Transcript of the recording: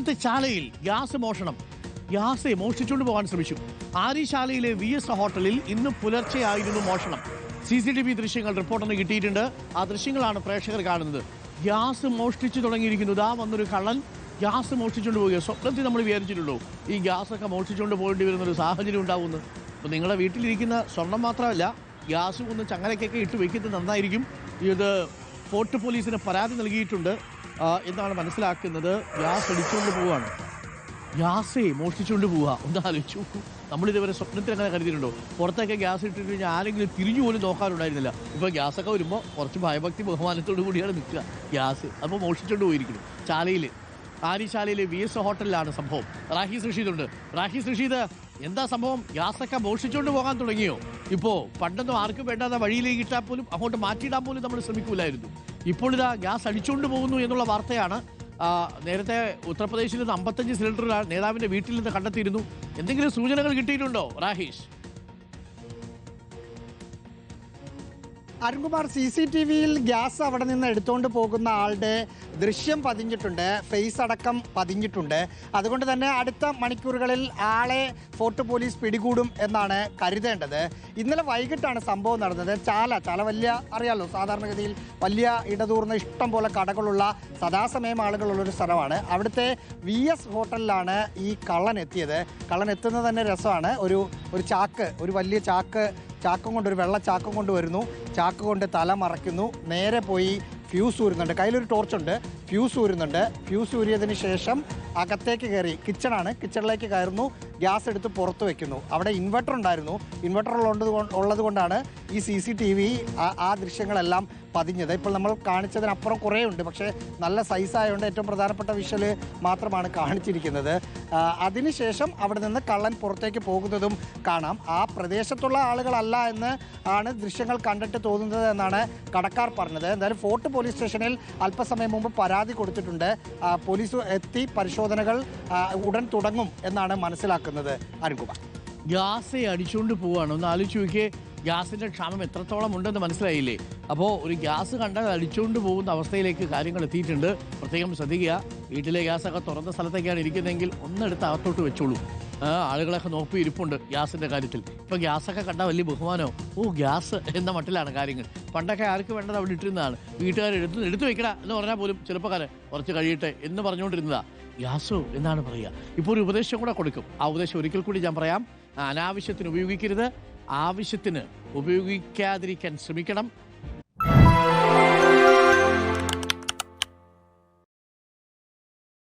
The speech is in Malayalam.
കൊല്ലത്തെ ചാലയിൽ ഗ്യാസ് മോഷണം. ഗ്യാസ് മോഷ്ടിച്ചുകൊണ്ട് പോകാൻ ശ്രമിച്ചു. ആര്യശാലയിലെ VS ഹോട്ടലിൽ ഇന്ന് പുലർച്ചെയായിരുന്നു മോഷണം. CCTV ദൃശ്യങ്ങൾ റിപ്പോർട്ടറിന് കിട്ടിയിട്ടുണ്ട്. ആ ദൃശ്യങ്ങളാണ് പ്രേക്ഷകർ കാണുന്നത്. ഗ്യാസ് മോഷ്ടിച്ചു തുടങ്ങിയിരിക്കുന്നു. ഇതാ വന്നൊരു കള്ളൻ ഗ്യാസ് മോഷ്ടിച്ചുകൊണ്ട് പോവുക. സ്വപ്നത്തിൽ നമ്മൾ വിചാരിച്ചിട്ടുള്ളൂ ഈ ഗ്യാസൊക്കെ മോഷ്ടിച്ചുകൊണ്ട് പോകേണ്ടി വരുന്നൊരു സാഹചര്യം ഉണ്ടാവുമെന്ന്. അപ്പോൾ നിങ്ങളുടെ വീട്ടിലിരിക്കുന്ന സ്വർണം മാത്രമല്ല, ഗ്യാസ് ഒന്ന് ചങ്ങലക്കൊക്കെ ഇട്ട് വയ്ക്കുന്നത് നന്നായിരിക്കും. ഇത് ഫോർട്ട് പോലീസിന് പരാതി നൽകിയിട്ടുണ്ട് എന്നാണ് മനസ്സിലാക്കുന്നത്. ഗ്യാസ് അടിച്ചുകൊണ്ട് പോവുകയാണ്. ഗ്യാസേ മോഷ്ടിച്ചുകൊണ്ട് പോവുക. ഒന്ന് ആലോചിച്ചു. നമ്മളിതുവരെ സ്വപ്നത്തിൽ അങ്ങനെ കരുതിയിട്ടുണ്ടോ? പുറത്തൊക്കെ ഗ്യാസ് ഇട്ടിട്ട് കഴിഞ്ഞാൽ ആരെങ്കിലും തിരിഞ്ഞു പോലും നോക്കാറുണ്ടായിരുന്നില്ല. ഇപ്പോൾ ഗ്യാസൊക്കെ വരുമ്പോൾ കുറച്ച് ഭയഭക്തി ബഹുമാനത്തോടു കൂടിയാണ് നിൽക്കുക ഗ്യാസ്. അപ്പോൾ മോഷ്ടിച്ചുകൊണ്ട് പോയിരിക്കുന്നു. ചാലയിൽ ആര്യശാലയിലെ VS ഹോട്ടലിലാണ് സംഭവം. റാഹീസ് റഷീദുണ്ട്. റാഹീസ് റഷീദ്, എന്താ സംഭവം? ഗ്യാസൊക്കെ മോഷ്ടിച്ചുകൊണ്ട് പോകാൻ തുടങ്ങിയോ? ഇപ്പോൾ പണ്ടൊന്നും ആർക്കും വേണ്ടാത്ത വഴിയിലേക്ക് ഇട്ടാൽ പോലും അങ്ങോട്ട് മാറ്റിയിടാൻ പോലും നമ്മൾ ശ്രമിക്കൂലായിരുന്നു. ഇപ്പോൾ ഇതാ ഗ്യാസ് അടിച്ചുകൊണ്ട് പോകുന്നു എന്നുള്ള വാർത്തയാണ്. നേരത്തെ ഉത്തർപ്രദേശിൽ നിന്ന് 55 സിലിണ്ടർ നേതാവിന്റെ വീട്ടിൽ നിന്ന് കണ്ടെത്തിയിരുന്നു. എന്തെങ്കിലും സൂചനകൾ കിട്ടിയിട്ടുണ്ടോ റാഹീഷ്? അരുൺകുമാർ, CCTVയിൽ ഗ്യാസ് അവിടെ നിന്ന് എടുത്തുകൊണ്ട് പോകുന്ന ആളുടെ ദൃശ്യം പതിഞ്ഞിട്ടുണ്ട്, ഫേസ് അടക്കം പതിഞ്ഞിട്ടുണ്ട്. അതുകൊണ്ട് തന്നെ അടുത്ത മണിക്കൂറുകളിൽ ആളെ ഫോർട്ട് പോലീസ് പിടികൂടും എന്നാണ് കരുതേണ്ടത്. ഇന്നലെ വൈകിട്ടാണ് സംഭവം നടന്നത്. ചാല വലിയ, അറിയാലോ, സാധാരണഗതിയിൽ വലിയ ഇടതൂർന്ന ഇഷ്ടം പോലെ കടകളുള്ള, സദാസമയം ആളുകളുള്ളൊരു സ്ഥലമാണ്. അവിടുത്തെ VS ഹോട്ടലിലാണ് ഈ കള്ളൻ എത്തിയത്. കള്ളൻ എത്തുന്നത് തന്നെ രസമാണ്. ഒരു ചാക്ക്, ഒരു വലിയ ചാക്കും കൊണ്ട്, ഒരു വെള്ള ചാക്കും കൊണ്ട് വരുന്നു. ചാക്ക് കൊണ്ട് തല മറയ്ക്കുന്നു. നേരെ പോയി ഫ്യൂസ് ഊരുന്നുണ്ട്. കയ്യിലൊരു ടോർച്ചുണ്ട്. ഫ്യൂസ് ഊരുന്നുണ്ട്. ഫ്യൂസ് ഊരിയതിന് ശേഷം അകത്തേക്ക് കയറി, കിച്ചണിലേക്ക് കയറുന്നു. ഗ്യാസ് എടുത്ത് പുറത്ത് വെക്കുന്നു. അവിടെ ഇൻവെർട്ടർ ഉണ്ടായിരുന്നു. ഇൻവെർട്ടർ ഉള്ളത് കൊണ്ടാണ് ഈ CCTV ആ ദൃശ്യങ്ങളെല്ലാം പതിഞ്ഞത്. ഇപ്പോൾ നമ്മൾ കാണിച്ചതിനപ്പുറം കുറേ ഉണ്ട്, പക്ഷേ നല്ല സൈസായതുകൊണ്ട് ഏറ്റവും പ്രധാനപ്പെട്ട വിഷ്വൽ മാത്രമാണ് കാണിച്ചിരിക്കുന്നത്. അതിനുശേഷം അവിടെ നിന്ന് കള്ളൻ പുറത്തേക്ക് പോകുന്നതും കാണാം. ആ പ്രദേശത്തുള്ള ആളുകളല്ല എന്ന് ആണ് ദൃശ്യങ്ങൾ കണ്ടിട്ട് തോന്നുന്നത് എന്നാണ് കടക്കാർ പറഞ്ഞത്. എന്തായാലും ഫോർട്ട് പോലീസ് സ്റ്റേഷനിൽ അല്പസമയം മുമ്പ് പരാതി കൊടുത്തിട്ടുണ്ട്. പോലീസ് എത്തി പരിശോധനകൾ ഉടൻ തുടങ്ങും എന്നാണ് മനസ്സിലാക്കുന്നത്. അരുൺകുമാർ, ഗ്യാസേ അടിച്ചുകൊണ്ട് പോവുകയാണ്. ഒന്ന് ആലോചിച്ച് നോക്കിയേ. ഗ്യാസിൻ്റെ ക്ഷാമം എത്രത്തോളം ഉണ്ടെന്ന് മനസ്സിലായില്ലേ? അപ്പോൾ ഒരു ഗ്യാസ് കണ്ടാൽ അടിച്ചുകൊണ്ട് പോകുന്ന അവസ്ഥയിലേക്ക് കാര്യങ്ങൾ എത്തിയിട്ടുണ്ട്. പ്രത്യേകം ശ്രദ്ധിക്കുക. വീട്ടിലെ ഗ്യാസൊക്കെ തുറന്ന സ്ഥലത്തേക്കാണ് ഇരിക്കുന്നതെങ്കിൽ ഒന്നെടുത്ത് അകത്തോട്ട് വെച്ചോളൂ. ആളുകളൊക്കെ നോക്കി ഇരിപ്പുണ്ട് ഗ്യാസിൻ്റെ കാര്യത്തിൽ. ഇപ്പോൾ ഗ്യാസൊക്കെ കണ്ടാൽ വലിയ ബഹുമാനമോ, ഗ്യാസ് എന്ന മട്ടിലാണ് കാര്യങ്ങൾ. പണ്ടൊക്കെ ആർക്ക് വേണ്ടത് അവിടെ ഇട്ടിരുന്നതാണ്. വീട്ടുകാർ എടുത്തു വെക്കട എന്ന് പറഞ്ഞാൽ പോലും ചെറുപ്പക്കാരൻ കുറച്ച് കഴിയട്ടെ എന്ന് പറഞ്ഞുകൊണ്ടിരുന്നതാണ്. ഗ്യാസോ എന്നാണ് പറയുക. ഇപ്പോൾ ഒരു ഉപദേശം കൂടെ കൊടുക്കും. ആ ഉപദേശം ഒരിക്കൽ കൂടി ഞാൻ പറയാം. അനാവശ്യത്തിന് ഉപയോഗിക്കരുത്. ആവശ്യത്തിന് ഉപയോഗിക്കാതിരിക്കാൻ ശ്രമിക്കണം.